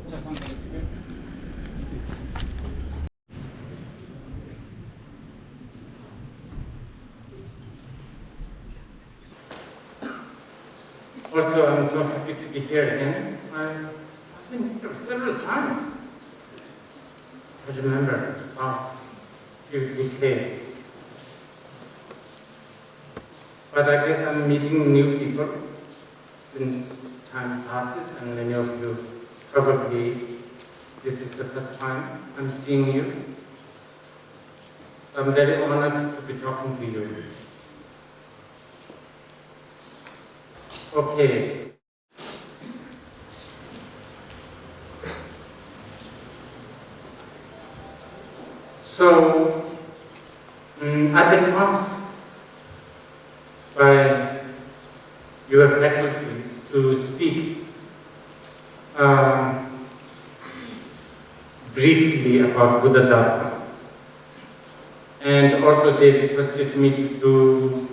Also, I'm so happy to be here again. I've been here several times. I remember the past few decades. But I guess I'm meeting new people since time passes, and many of you probably this is the first time I'm seeing you. I'm very honored to be talking to you. Okay. So, I've been asked by your faculties to speak briefly about Buddha Dharma. And also they requested me to do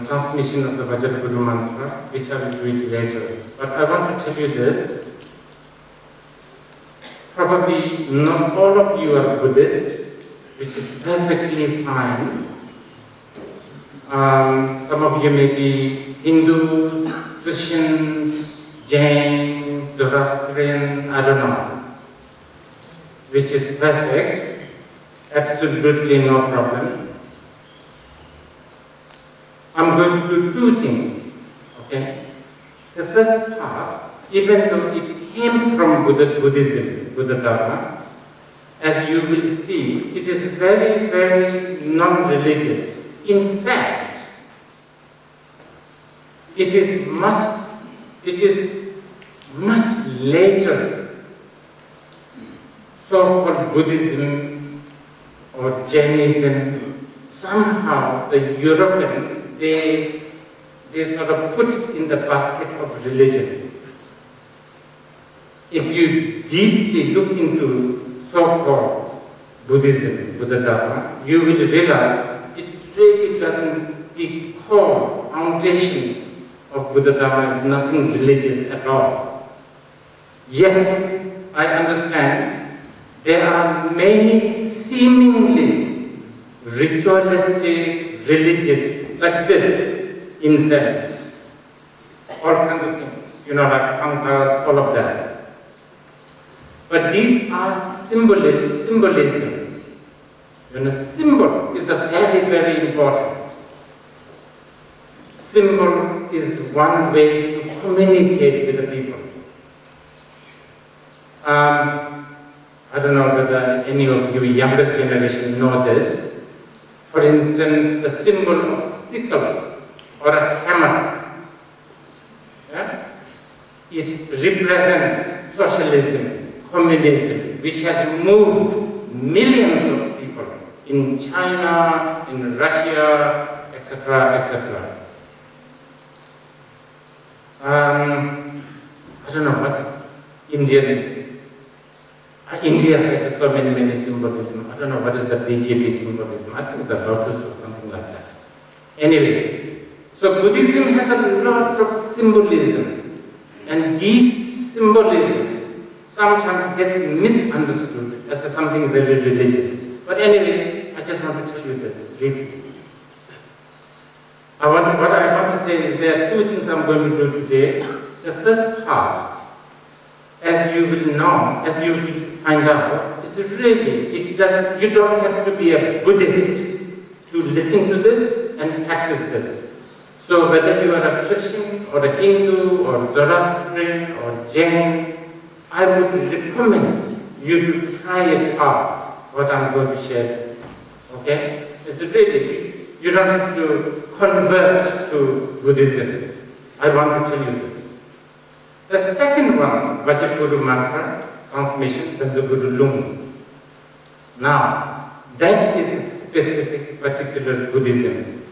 transmission of the Vajraguru mantra, which I will do it later. But I want to tell you this. Probably not all of you are Buddhist, which is perfectly fine. Some of you may be Hindus, Christians, Jain, Zoroastrian, I don't know, which is perfect, absolutely no problem. I'm going to do two things, okay? The first part, even though it came from Buddhism, Buddha Dharma, as you will see, it is very, very non-religious. In fact, it is much later so-called Buddhism or Jainism. Somehow the Europeans, they sort of put it in the basket of religion. If you deeply look into so-called Buddhism, Buddha Dharma, you will realize it really doesn't, the core foundation of Buddha Dharma is nothing religious at all. Yes, I understand there are many seemingly ritualistic, religious, like this, incense, all kinds of things, like pankas, all of that. But these are symbolism. Symbol is a very, very important. Symbol is one way to communicate with the people. I don't know whether any of you younger generation know this. For instance, the symbol of sickle or a hammer, it represents socialism, communism, which has moved millions of people in China, in Russia, etc., etc. I don't know what India has so many symbolism. I don't know what is the BJP symbolism. I think it's a lotus or something like that. Anyway, so Buddhism has a lot of symbolism, and these symbolism sometimes gets misunderstood as something very religious. But anyway, I just want to tell you this briefly. What I want to say is there are two things I'm going to do today. The first part, as you will know, as you will find out, is really, you don't have to be a Buddhist to listen to this and practice this. So whether you are a Christian or a Hindu or Zoroastrian or Jain, I would recommend you to try it out, what I'm going to share. Okay? It's really, you don't have to convert to Buddhism. I want to tell you this. The second one, Vajraguru mantra, transmission, that's the Guru Lung. Now, that is specific, particular Buddhism.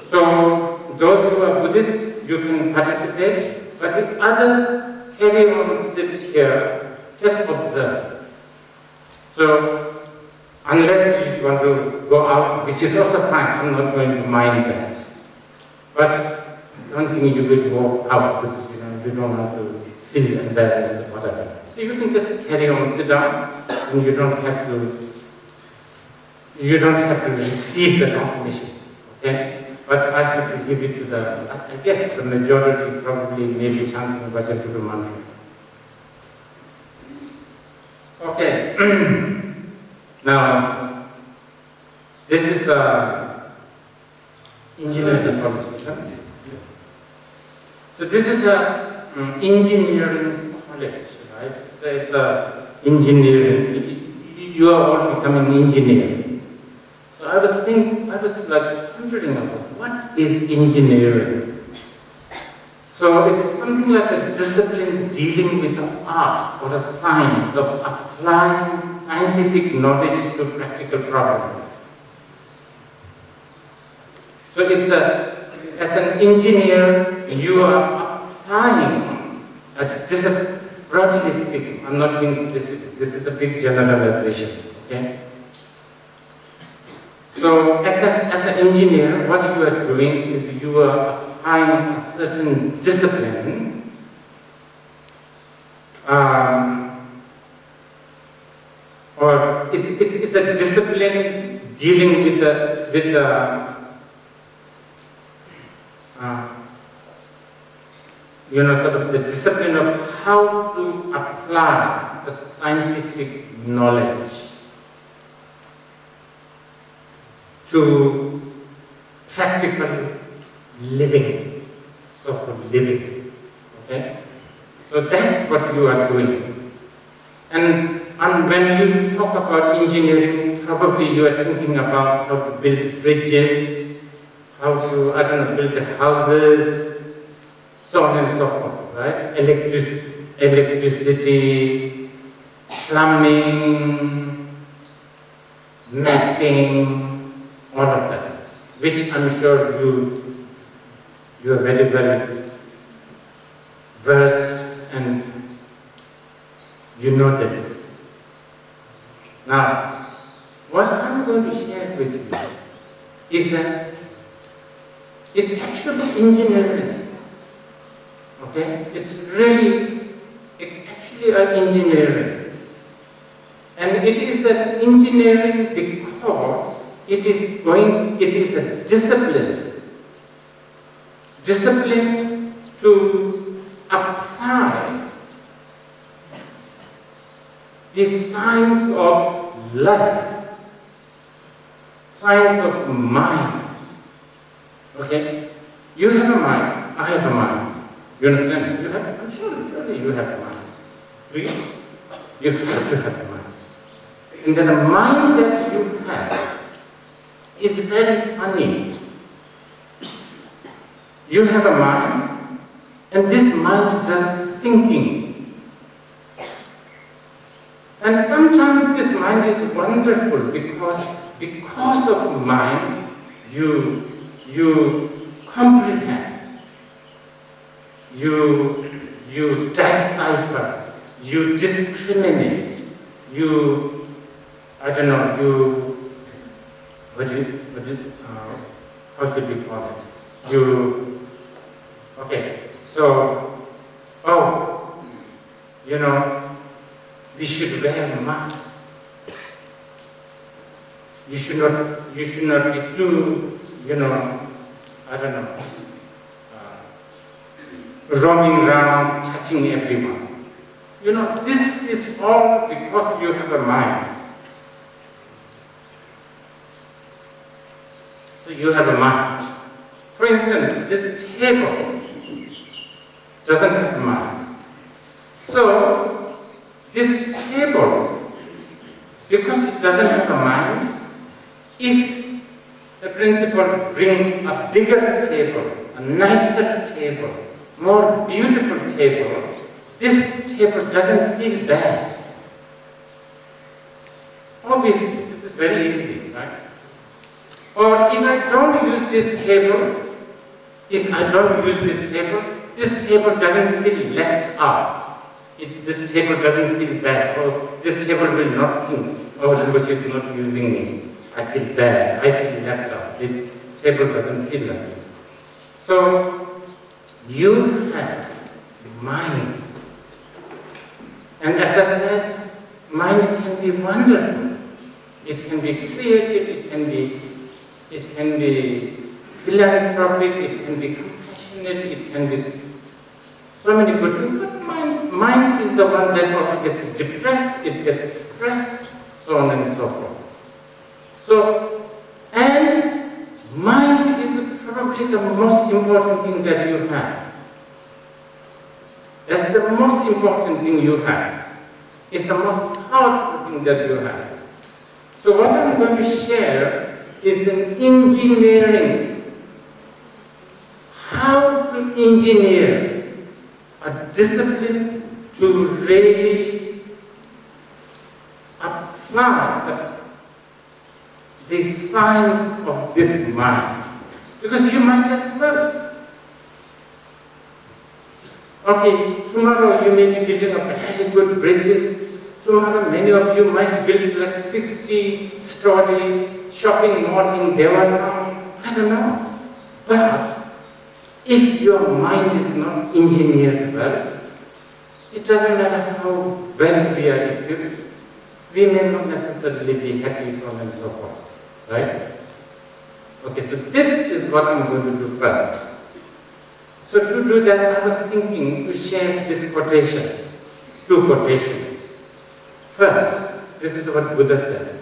So, those who are Buddhists, you can participate, but the others carry on, sit here, just observe. So, unless you want to go out, which is also fine, I'm not going to mind that. But I don't think you will go out, you don't want to feel embarrassed or whatever. So you can just carry on, sit down, and you don't have to receive the transmission, okay? But I have to give it to I guess the majority probably may be chanting Bhajan Guru mantra. Okay, now, this is engineering college, huh? So this is a engineering college, right? So it's engineering. You are all becoming engineer. So I was like wondering about what is engineering. So it's something like a discipline dealing with an art or a science of applying scientific knowledge to practical problems. So it's as an engineer, you are applying broadly speaking, I'm not being specific, this is a big generalization, okay? So as an engineer, what you are doing is you are applying a certain discipline or it's a discipline dealing with the sort of the discipline of how to apply the scientific knowledge to practical living, so-called living, okay? So that's what you are doing. And when you talk about engineering, probably you are thinking about how to build bridges, how to, build houses, so on and so forth, right? Electricity, plumbing, mapping, all of that, which I'm sure you are very well versed and you know this. Now, what I'm going to share with you is that it's actually engineering. Okay? It's actually an engineering. And it is an engineering because it is a discipline. Discipline to apply the science of life, science of mind. Okay? You have a mind, I have a mind. You understand? I'm sure you have a mind. Do you? You have to have a mind. And then the mind that you have is very funny. You have a mind, and this mind does thinking. And sometimes this mind is wonderful because of mind, you comprehend, you decipher, you discriminate, how should we call it? We should wear a mask. You should not be too, roaming around, touching everyone. This is all because you have a mind. So you have a mind. For instance, this table doesn't have a mind. So, this table, because it doesn't have a mind, if the principal bring a bigger table, a nicer table, more beautiful table, this table doesn't feel bad. Obviously, this is very easy, right? Or if I don't use this table, this table doesn't feel left out. This table doesn't feel bad. Or this table will not think, Rinpoche is not using me. I feel bad. I feel left out. The table doesn't feel like this. So, you have mind. And as I said, mind can be wonderful. It can be creative, it can be philanthropic, it can be compassionate, it can be so many good things, but mind is the one that also gets depressed, it gets stressed, so on and so forth. So, and mind is probably the most important thing that you have. That's the most important thing you have. It's the most powerful thing that you have. So what I'm going to share is an engineering, how to engineer a discipline to really apply the science of this mind. Because you might as well. Okay, tomorrow you may be building a very good bridges. Tomorrow many of you might build like 60-story shopping mall in Dewathang. I don't know. But if your mind is not engineered well, it doesn't matter how well we are equipped, we may not necessarily be happy, so on and so forth. Right? Okay, so this is what I'm going to do first. So to do that, I was thinking to share this quotation, 2 quotations. First, this is what Buddha said.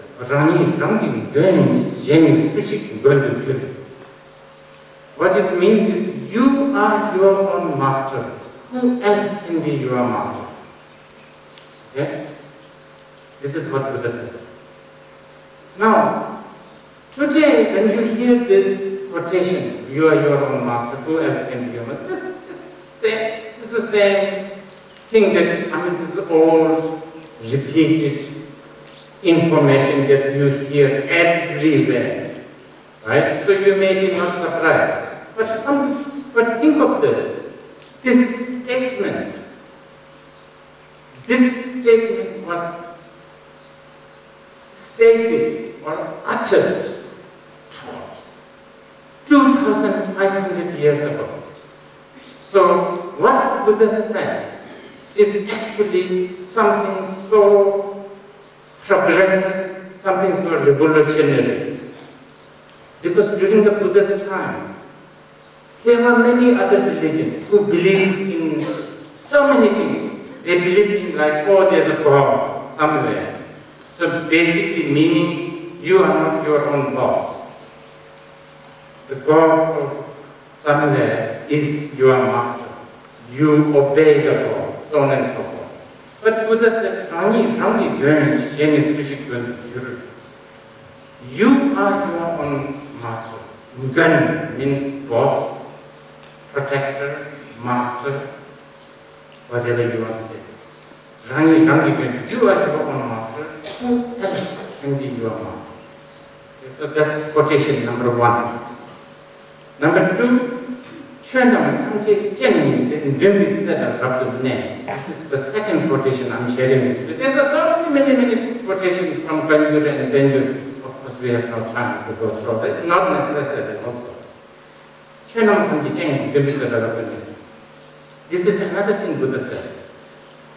What it means is, you are your own master. Who else can be your master? Okay? This is what Buddha said. Now, today, when you hear this quotation, you are your own master, who else can be your master? This is the same thing that, this is old, repeated information that you hear everywhere, right? So you may be not surprised. But think of this. This statement was stated or uttered 2,500 years ago. So what Buddha said is actually something so progressive, something so revolutionary. Because during the Buddha's time, there were many other religions who believed in so many things. They believed in there's a God somewhere. So basically meaning you are not your own boss. The God of somewhere is your master. You obey the God, so on and so forth. But Buddha said, you are your own master. Gan means boss, protector, master, whatever you want to say. You are your own master. Who else can be your master? Okay, so that's quotation number 1. Number 2, this is the second quotation I'm sharing this with. There's so many quotations from Kanjur and Tenjur. Of course, we have no time to go through that. Not necessary also. This is another thing Buddha said.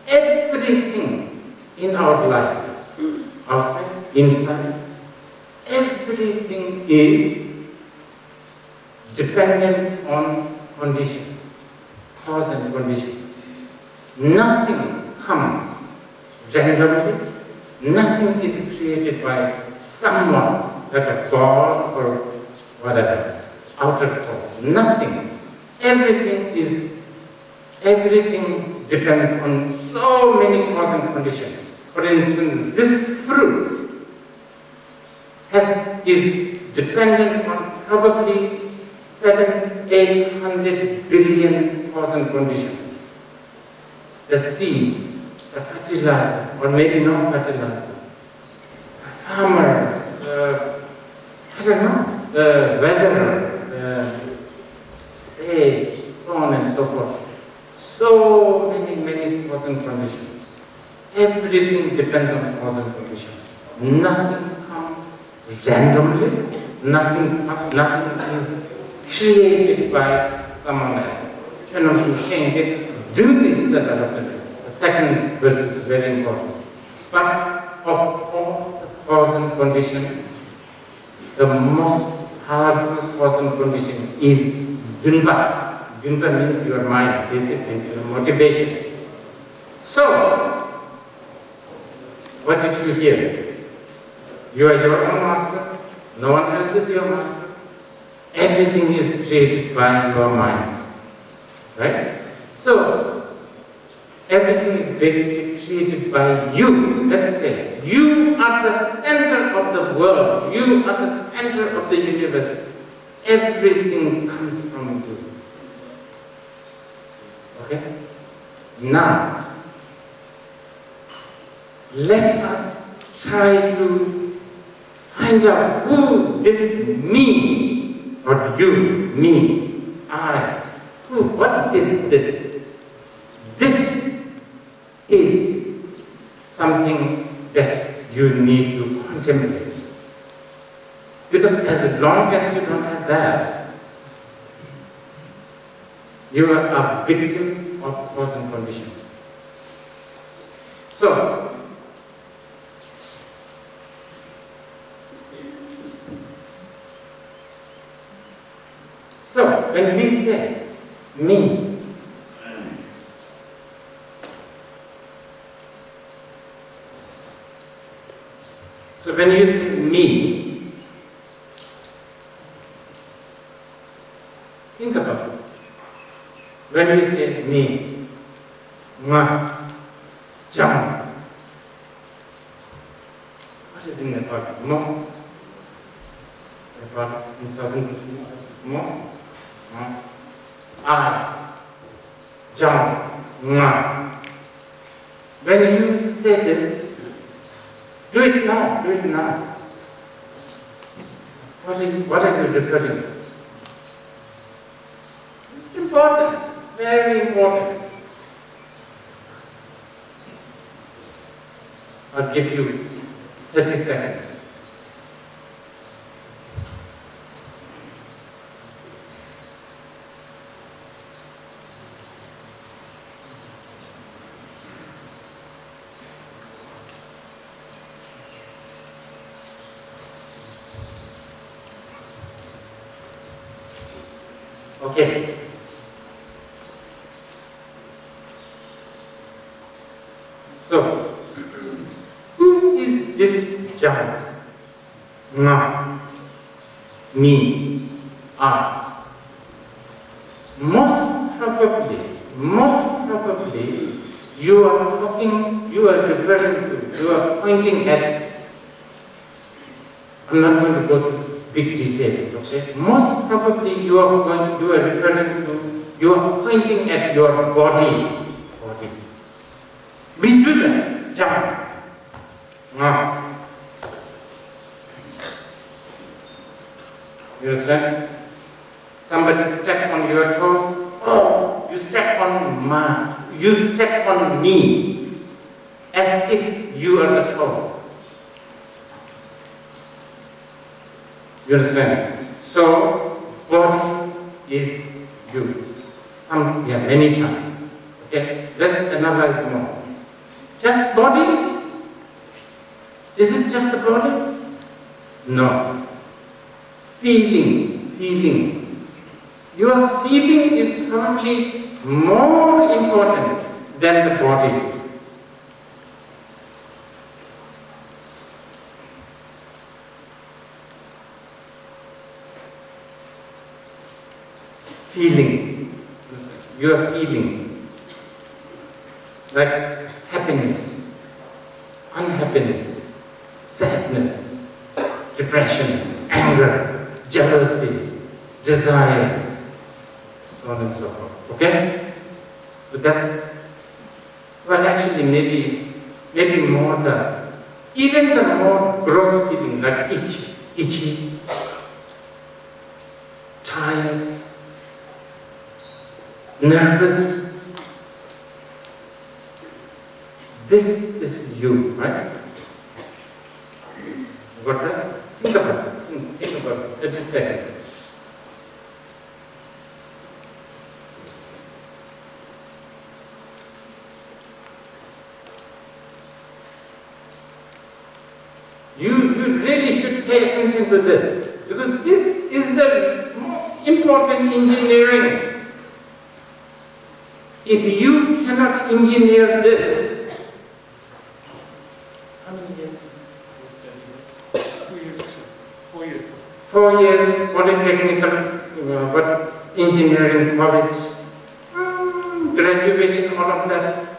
Everything in our life, outside, inside, everything is dependent on condition, cause and condition. Nothing comes randomly, nothing is created by someone, like a God or whatever, outer force. Nothing. Everything depends on so many cause and condition. For instance, this fruit is dependent on probably 700-800 billion cause and conditions. The seed, the fertilizer, or maybe no fertilizer, a farmer, I don't know, the weather, the space, so on and so forth. So many cause and conditions. Everything depends on cause and conditions. Nothing comes randomly. Nothing is created by someone else. second verse is very important. But of all the cause and conditions, the most powerful cause and condition is Dunpa. Dunpa means your mind, basically, it's your motivation. So, what did you hear? You are your own master, no one else is your master. Everything is created by your mind. Right? So, everything is basically created by you. Let's say, you are the center of the world. You are the center of the universe. Everything comes from you. Okay? Now, let us try to find out who this me, not you, me, I, who, what is this? This is something that you need to contemplate. Because as long as you don't have that, you are a victim of cause and condition. So, when we say me, so when you say me, think about it. When you say me, ma, jam, what is in the body? Mo, the body in southern countries, mo, I, jam, ma. When you say this, do it now, do it now. What are you referring to? It's important, it's very important. I'll give you 30 seconds. Okay. So, who is this Jamyang? Nga, me, I. Most probably, you are talking, you are referring to, you are pointing at, I'm not going to go to big details, okay? Most probably you are referring to, you are pointing at your body. We do that, jump. Now, you understand? Somebody step on your toes, oh, you step on me, as if you are the toe. You understand? So, body is you. Many times. Okay? Let's analyze more. Just body? Is it just the body? No. Feeling. Your feeling is probably more important than the body. Feeling. You are feeling like happiness, unhappiness, sadness, depression, anger, jealousy, desire, so on and so forth. Okay? So that's, well, actually maybe more even the more gross feeling like itchy, tired, nervous. This is you, right? Got that? Think about it. Think about it. 30 seconds. You really should pay attention to this, because this is the most important engineering. If you cannot engineer this, how many years? 4 years. 4 years, polytechnical, what engineering college, graduation, all of that.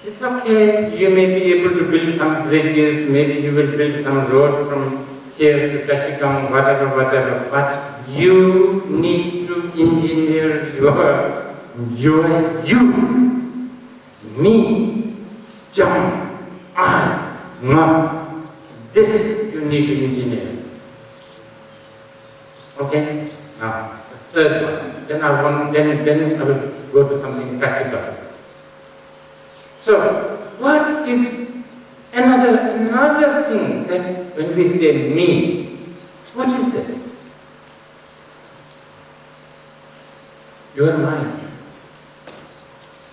It's okay, you may be able to build some bridges, maybe you will build some road from here to Kashigam, whatever, but you need to engineer your you, me, Jam, I, Ma. This you need to engineer. Okay? Now, the third one. Then I will go to something practical. So, what is another thing that when we say me, what is it? Your mind.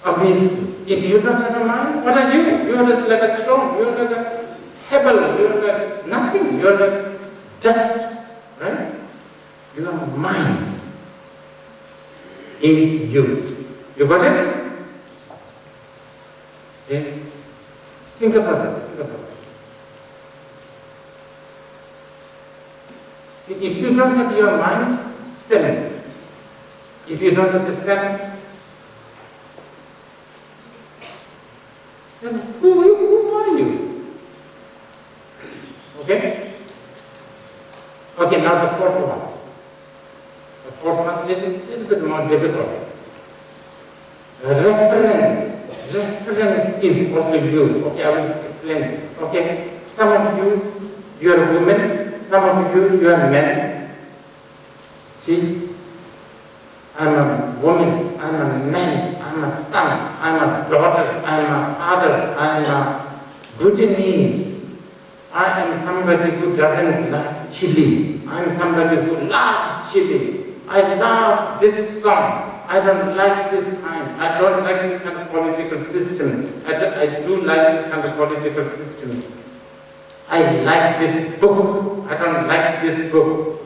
Obviously, if you don't have a mind, what are you? You are just like a stone, you are like a pebble, you are like nothing, you are like dust, right? Your mind is you. You got it? Okay? Think about it. See, if you don't have your mind, self. If you don't have the self, then who are you? Okay? Okay, now the fourth one. The fourth one is a little bit more difficult. Reference is also you. Okay, I will explain this. Okay, some of you are women. Some of you are men. See, I'm a woman. I'm a man. I'm a son. I'm a daughter. I'm a father. I'm a Bhutanese. I am somebody who doesn't like chili. I'm somebody who loves chili. I love this song. I don't like this kind. I don't like this kind of political system. I do like this kind of political system. I like this book. I don't like this book.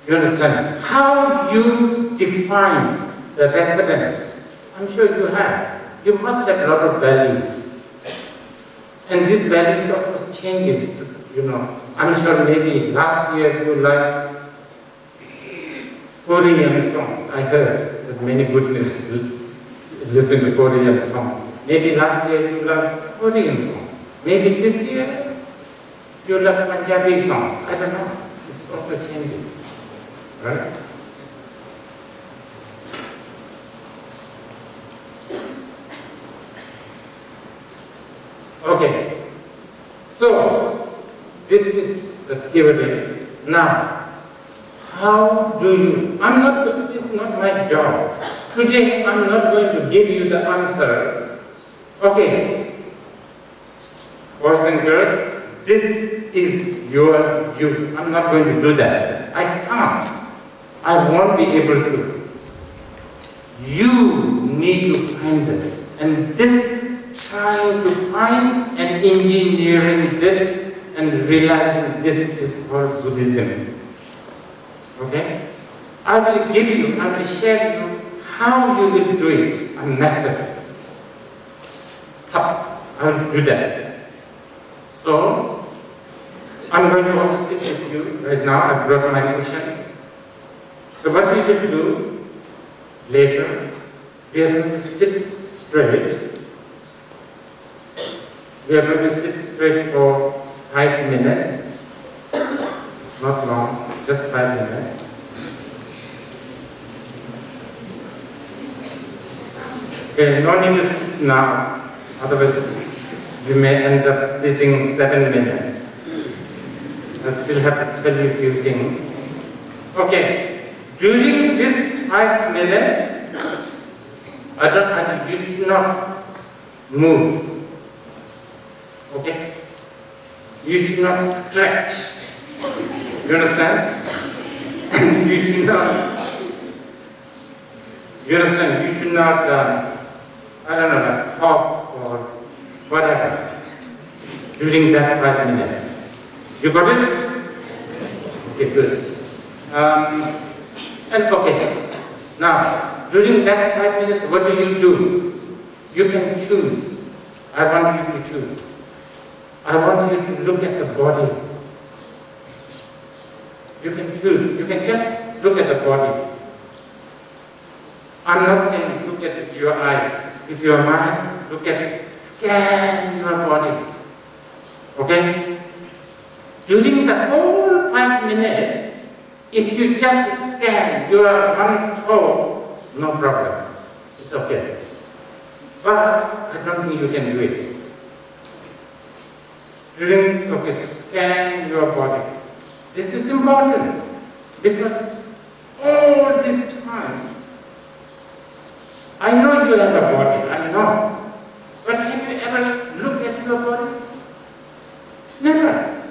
You understand? How you define the reference? I'm sure you have. You must have a lot of values. And these values of course changes, you know. I'm sure maybe last year you liked Korean songs. I heard that many Buddhists listen to Korean songs. Maybe last year you loved Korean songs. Maybe this year you love Punjabi songs. I don't know. It also changes. Right? Okay. So, this is the theory. Now, how do you, this is not my job. Today, I'm not going to give you the answer. Okay, boys and girls, this is your you. I'm not going to do that. I can't. I won't be able to. You need to find this. And this, trying to find and engineering this and realizing this is called Buddhism. Okay? I will give you, I will share you how you will do it, a method. I will do that. So, I'm going to also sit with you right now. I brought my cushion. So what we will do later, we are going to sit straight. We are going to sit straight for 5 minutes. Not long, just 5 minutes. Okay, no need to sit now, otherwise you may end up sitting 7 minutes. I still have to tell you a few things. Okay, during this 5 minutes, you should not move. Okay? You should not scratch. You understand? You should not. You understand? You should not, I don't know, like hop or whatever. Do during that 5 minutes. You got it? Okay, good. And okay, now, during that 5 minutes, what do? You can choose. I want you to choose. I want you to look at the body. You can choose. You can just look at the body. I'm not saying look at your eyes. With your mind, look at it. Scan your body. Okay? During the whole 5 minutes, if you just scan your one toe, no problem. It's okay. But I don't think you can do it. So scan your body. This is important because all this time, I know you have a body, I know. But have you ever looked at your body? Never.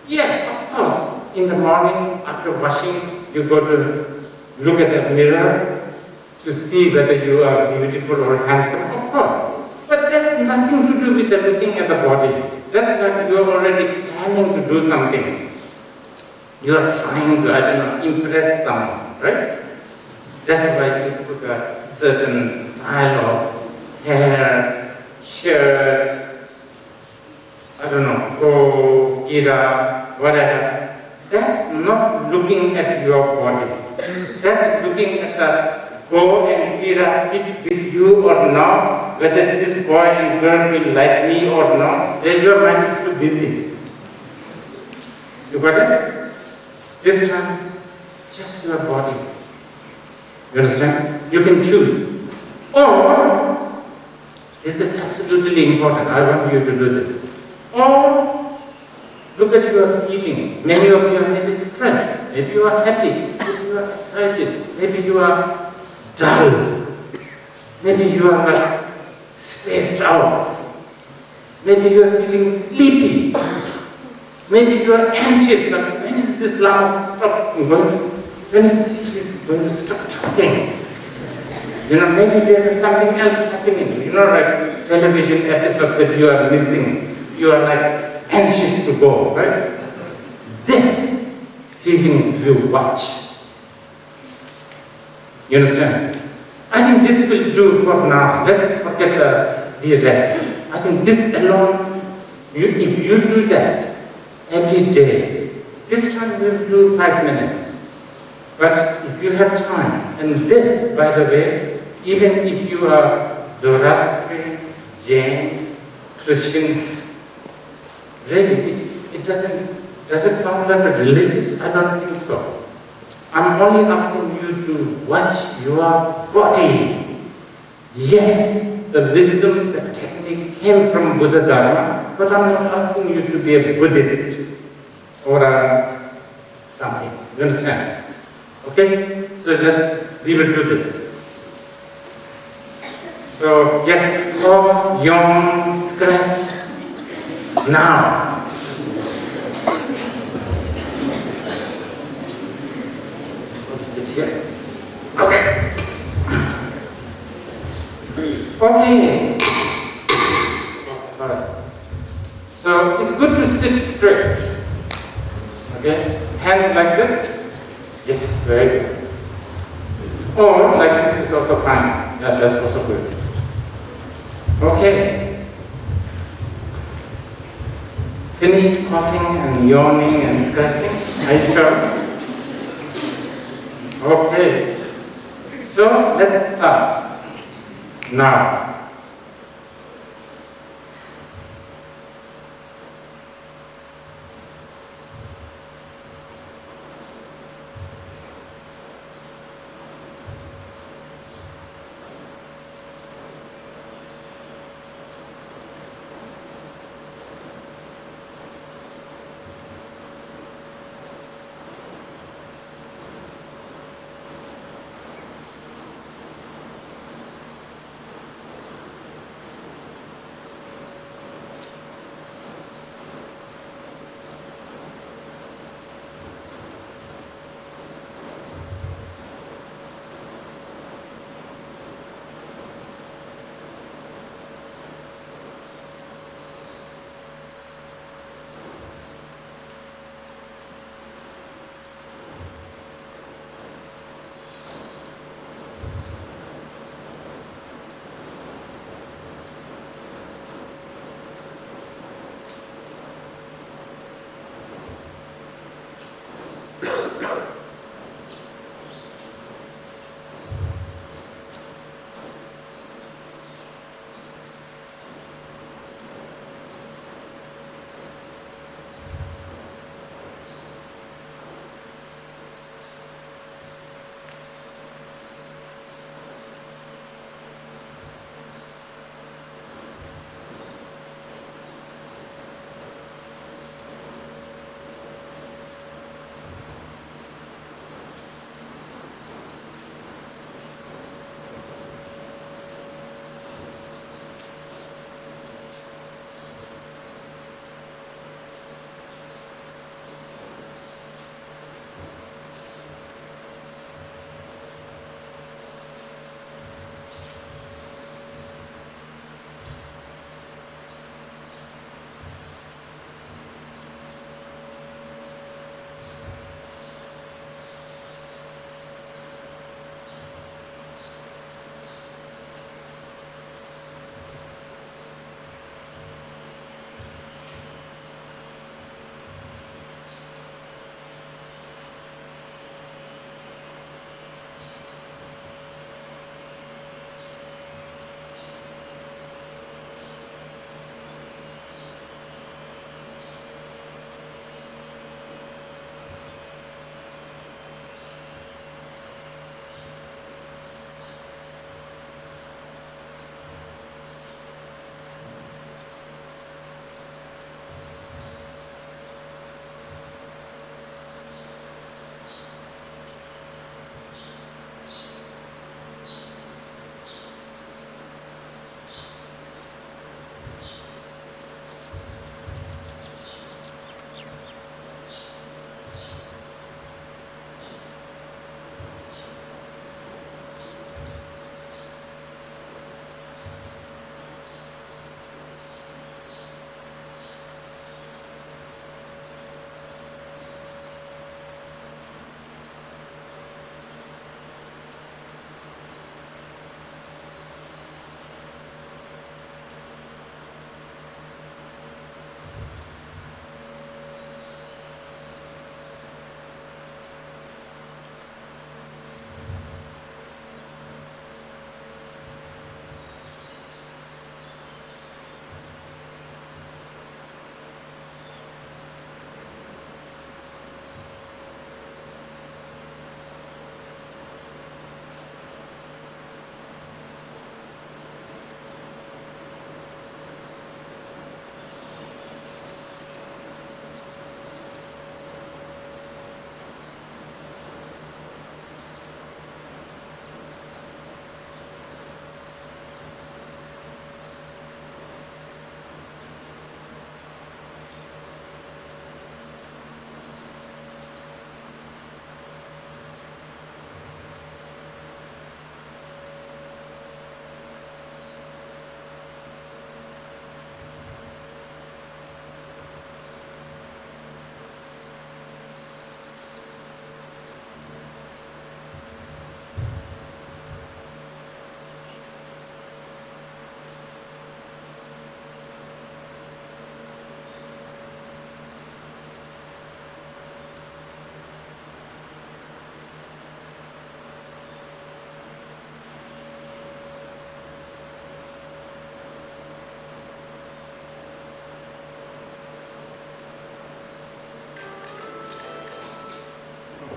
Yes, of course. In the morning, after washing, you go to look at the mirror to see whether you are beautiful or handsome, of course. But that's nothing to do with the looking at the body. That's like you are already planning to do something. You are trying to, I don't know, impress someone, right? That's why you put a certain style of hair, shirt, I don't know, bow, gira, whatever. That's not looking at your body. That's looking at the bow and gira fit with you or not, whether this boy and girl will like me or not. Then your mind is too busy. You got it? This time, just your body. You understand? You can choose. Or, this is absolutely important. I want you to do this. Or, look at your feeling. Many of you are maybe stressed. Maybe you are happy. Maybe you are excited. Maybe you are dull. Maybe you are like spaced out. Maybe you are feeling sleepy. Maybe you are anxious. Like, when is this Lama stop? When is he going to stop talking? You know, maybe there's something else happening. You know, like television episode that you are missing. You are like anxious to go, right? This feeling you watch. You understand? I think this will do for now. Let's forget the rest. I think this alone, if you do that every day, this time we'll do 5 minutes. But if you have time, and this, by the way, even if you are Zoroastrian, Jain, Christians, really, does it sound like a religious? I don't think so. I'm only asking you to watch your body. Yes, the wisdom, the technique came from Buddha Dharma, but I'm not asking you to be a Buddhist or something. You understand? Okay? So we will do this. So, yes, cough, yawn, scratch. Now. Sit here. Okay. Okay. Sorry. So, it's good to sit straight. Okay? Hands like this. Yes, very good. Or like this is also fine. Yeah, that's also good. Okay. Finished coughing and yawning and scratching? Are you sure? Okay. So let's start. Now.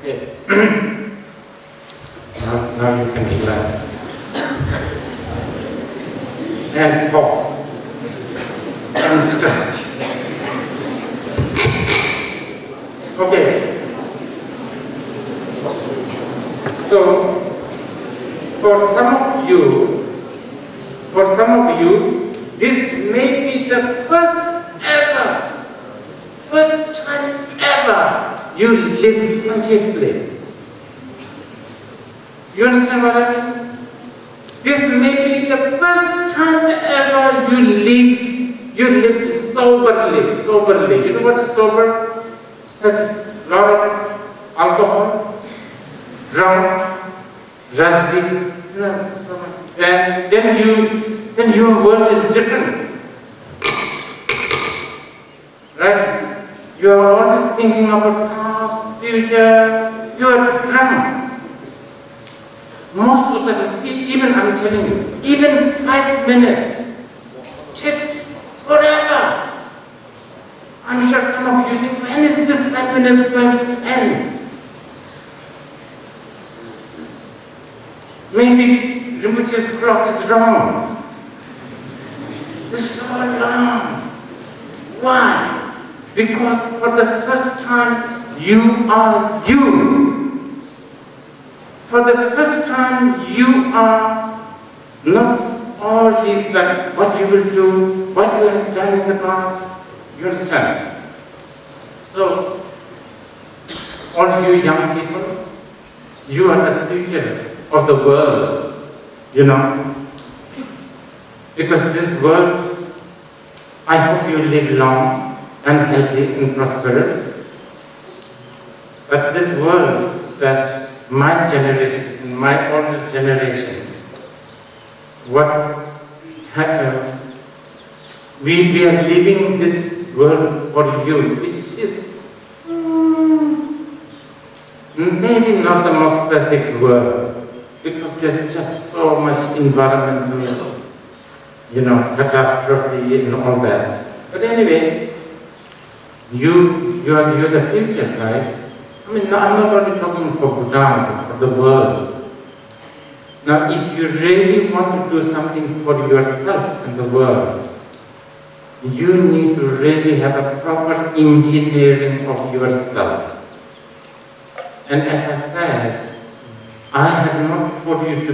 Okay. now you can relax. And pop. And stretch. Okay. So, for some of you, this may be the first time ever you live consciously. You understand what I mean? This may be the first time ever you lived soberly. You know what is sober? A lot of alcohol, drunk, razzy, you know, so much. And then your world is different. Right? You are always thinking about past, future, you are drunk. Most of the time, see, even I'm telling you, even 5 minutes takes forever. I'm sure some of you think, when is this 5 minutes going to end? Maybe Rinpoche's clock is wrong. It's so long. Why? Because for the first time, you are you. For the first time, you are not all these, like what you will do, what you have done in the past. You understand? So, all you young people, you are the future of the world, you know. Because this world, I hope you live long and healthy and prosperous. But this world that my generation and my older generation, what happened, we are living this world for you, which is maybe not the most perfect world, because there's just so much environmental, you know, catastrophe and all that. But anyway, you are the future, right? I mean, no, I'm not only talking for Bhutan, for the world. Now, if you really want to do something for yourself and the world, you need to really have a proper engineering of yourself. And as I said, I have not told you to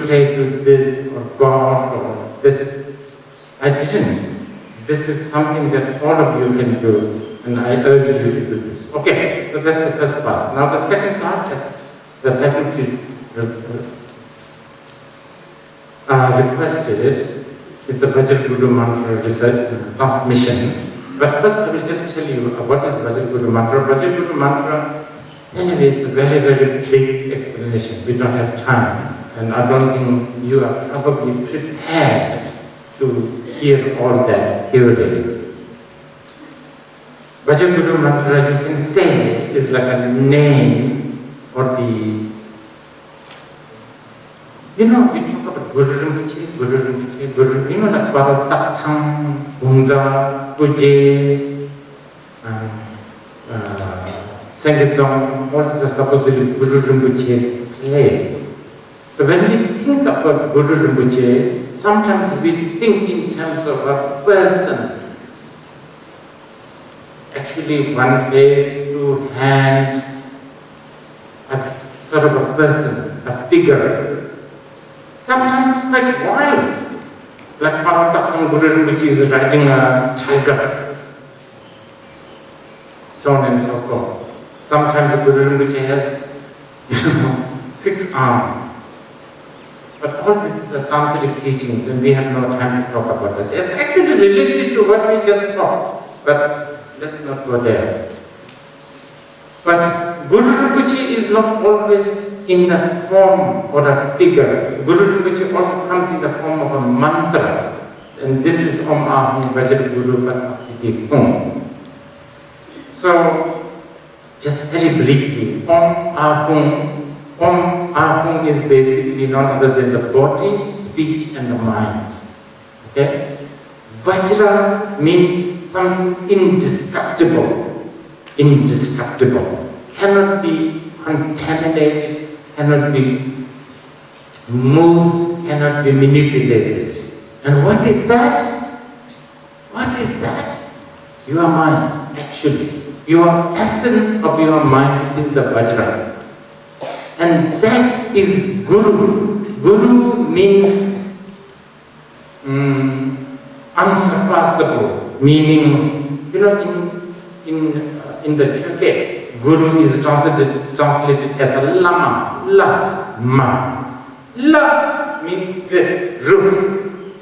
pray to this or God or this. I didn't. This is something that all of you can do, and I urge you to do this. Okay, so that's the first part. Now the second part is the faculty requested. It's a Bhajan Guru Mantra research transmission. But first I will just tell you what is Bhajan Guru Mantra. Bhajan Guru Mantra, anyway, it's a very, very big explanation. We don't have time. And I don't think you are probably prepared to hear all that theory. Bhajan Guru Mantra, you can say, is like a name for the, you know, we talk about Guru Rinpoche, Guru, you know, like Dewathang, Dzongsar, Puja, Sangatong, all these are supposedly Guru Rinpoche's place. So when we think about Guru Rinpoche, sometimes we think in terms of a person. Actually, one face, two hands, a sort of a person, a figure. Sometimes like wild. Like Dewathang Guru Rinpoche is riding a tiger. So on and so forth. Sometimes Guru Rinpoche has, 6 arms. But all this is tantric teachings, and we have no time to talk about that. It's actually related to what we just talked, but let's not go there. But Guru Rinpoche is not always in the form or a figure. Guru Rinpoche also comes in the form of a mantra, and this is Om Ahum Vajra Guru Vat Asiti Om. So, just very briefly, Om Ahum. Om Ahum is basically none other than the body, speech, and the mind. Okay? Vajra means something indestructible. Indestructible. cannot be contaminated, cannot be moved, cannot be manipulated. And what is that? What is that? Your mind, actually. Your essence of your mind is the Vajra. And that is Guru. Guru means unsurpassable, meaning, in the Chökye, Guru is translated as a Lama, La-ma. La means this, roof.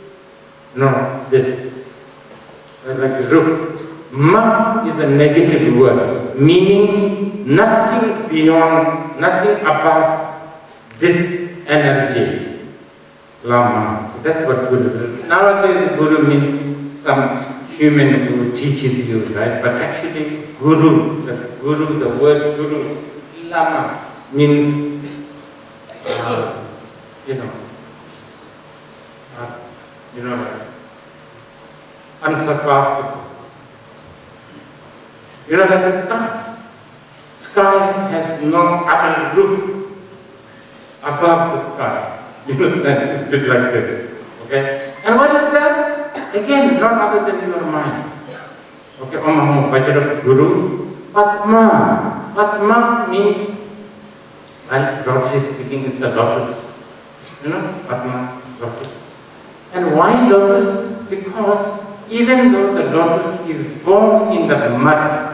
No, this, like roof. Ma is a negative word, meaning nothing beyond, nothing above this energy. Lama. That's what Guru is. Nowadays, Guru means some human who teaches you, right? But actually, Guru, the word Guru, Lama, means, unsurpassable. Like the sky. Sky has no other roof above the sky. You understand? It's a bit like this. Okay? And what is that? Again, none other than your mind. Okay, Om Namo Vajra Guru. Padma. Padma means, well, broadly speaking, is the lotus. Padma, lotus. And why lotus? Because even though the lotus is born in the mud,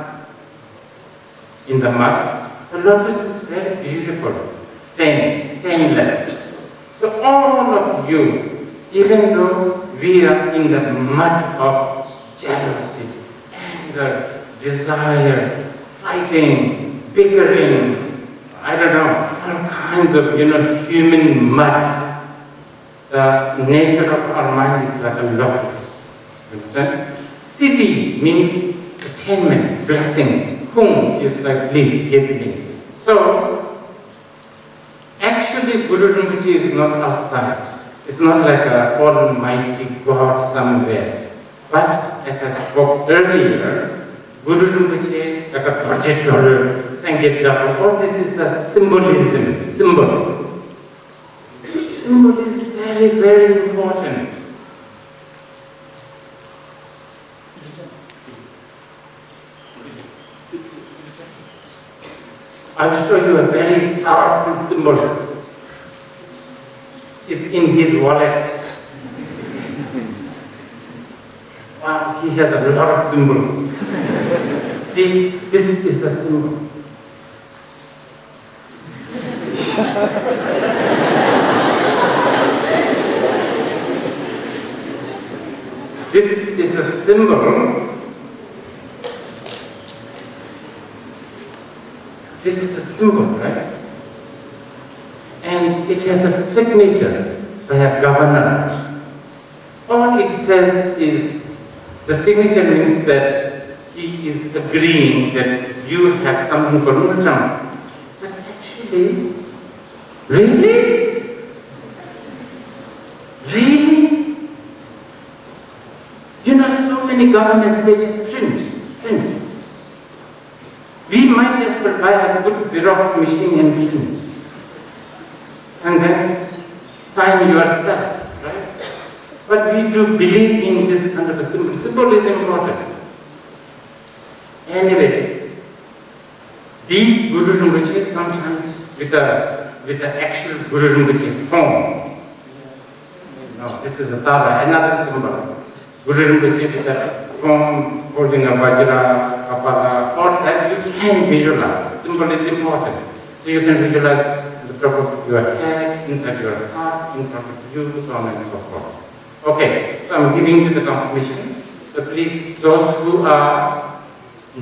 the lotus is very beautiful, stainless. So all of you, even though we are in the mud of jealousy, anger, desire, fighting, bickering, I don't know, all kinds of, human mud, the nature of our mind is like a lotus. Understand? Siddhi means attainment, blessing. Kung is like bliss, giving. So, actually Guru Rinpoche is not outside. It's not like an almighty God somewhere. But as I spoke earlier, Guru Rinpoche, like a protector, Sanghya, all this is a symbolism, symbol. Symbol is very, very important. I'll show you a very powerful symbol. It's in his wallet. Wow, he has a lot of symbols. See, this is a symbol. This is a symbol. This is a symbol, right? And it has a signature by a governor. All it says is, the signature means that he is agreeing that you have something for Nurjam. But actually, really? Really? So many governments, they just print. We might as well buy a good Xerox machine and print. And then sign yourself, right? But we do believe in this kind of a symbol. Symbol is important. Anyway, these Guru Rinpoche sometimes with the actual Guru Rinpoche form. No, this is a Tara, another symbol. Guru Rinpoche with a form holding a Vajra, Kapala, or that you can visualize. Symbol is important. So you can visualize the top of your head, inside your heart, in front of you, so on and so forth. Okay, so I'm giving you the transmission. So please, those who are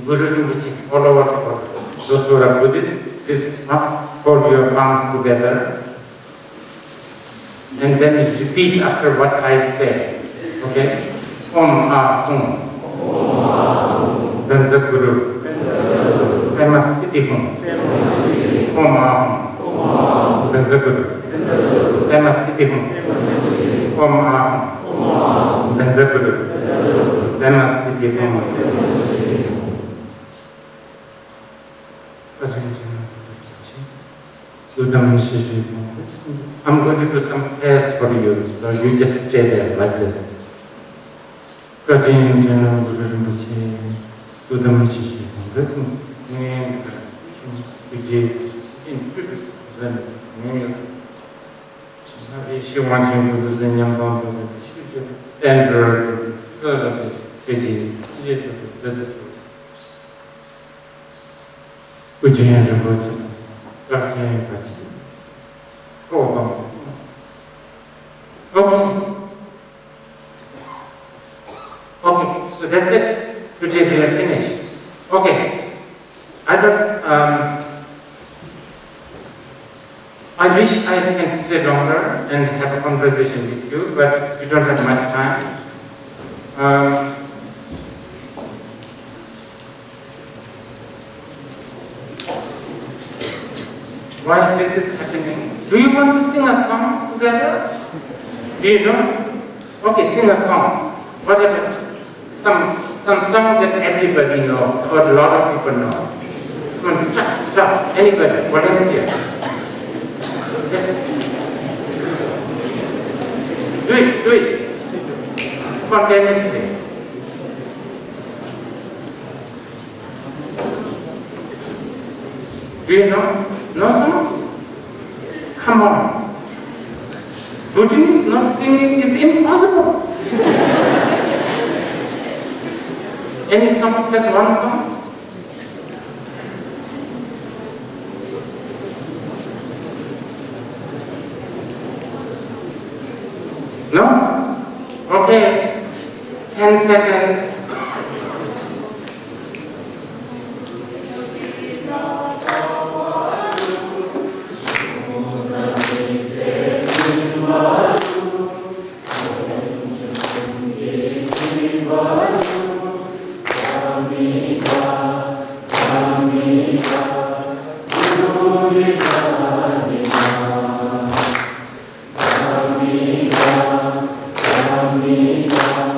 Guru Rinpoche followers or those who are Buddhists, please hold your palms together and then repeat after what I say. Okay? Om Ahum. Danza Guru. Pema Siddhi Hum. Om Ahum. Danza Guru. Pema Siddhi Hum. Om Ahum. Danza Guru. Pema Siddhi Hum. I'm going to do some prayers for you, so you just stay there like this. Which is in she wants to do the Nyambang, and which is Okay, so that's it. Today we are finished. Okay, I wish I can stay longer and have a conversation with you, but we don't have much time. Why this is happening? Do you want to sing a song together? Do you know? Okay, sing a song. Whatever. Some song that everybody knows, or a lot of people know. Come on, stop. Anybody, volunteer. Yes. Do it. Spontaneously. Do you know? No song? Come on. Buddhism not singing is impossible. Any song, just one song? No? Okay. 10 seconds. Jamyang.